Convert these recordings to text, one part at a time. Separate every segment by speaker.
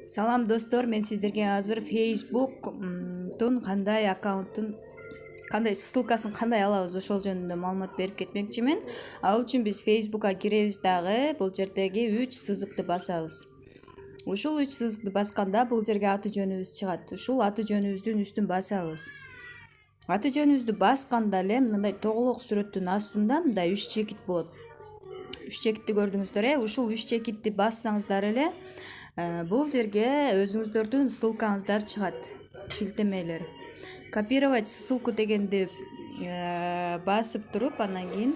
Speaker 1: Салам достор, мен сиздерге азыр Facebook кандай аккаунттун кандай ссылкасын кандай алабыз ошол жөнүндө маалымат берип кетмекчимин. Ал үчүн биз Facebook'a киребиз дагы бул жердеги 3 сызыкты басабыз. Ушул 3 сызыкты басканда бул жерге аты жөнүбүз чыгат. Ушул аты жөнүбүздүн үстүн басабыз. Аты жөнүбүздү басканда эле мындай тоголок сүрөттүн астында мындай 3 чекит болот. 3 чекитти көрдүңүздөр, ушул 3 чекитти бассаңыздар эле бул жерге өзүңүздөрдүн ссылкаңыздар чыгат, шилтемелер. Копировать ссылку дегенди басып туруп, анан кийин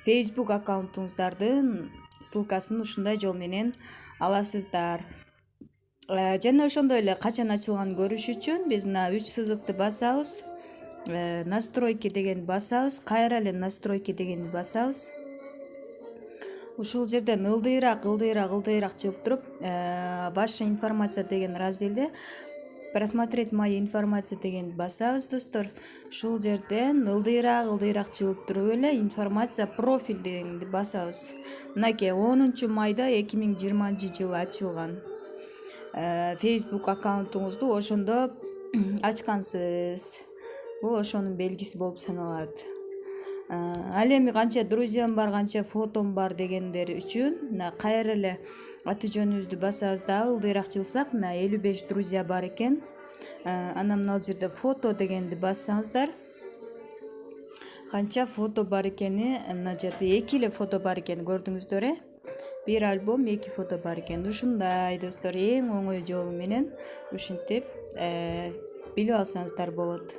Speaker 1: Facebook аккаунтуңуздардын ссылкасын ушундай жол менен аласыздар. Жана ошондой эле качан ачылганын көрүш үчүн биз мына 3 сызыкты басабыз. Настройки дегенди басабыз, кайра эле настройки дегенди басабыз. Ушул жерден ылдыйраак чыгып туруп, ваша информация деген разделде просмотреть мои информация дегенди басабыз, достор. Ушул жерден ылдыйраак чыгып туруп эле информация профиль дегенди басабыз. Мынакей 10 майда 2020-жылы ачылган Facebook аккаунтуңузду ошондо ачкансыз. Бул ошонун белгиси болуп саналат. Ал эми канча друзьям бар, канча фотом бар дегендер үчүн мына кайра эле аты жөнүбүздү басабыз да ылдыйраак чыксак, мына 55 друзья бар экен. Анан мына жерде фото дегенди бассаңыздар, канча фото бар экени, мына жерде 2 эле фото бар экени көрдүңүздөр, бир альбом 2 фото бар экен. Ушундай достор, эң оңой жолу менен ушинтип билип алсаңыздар болот.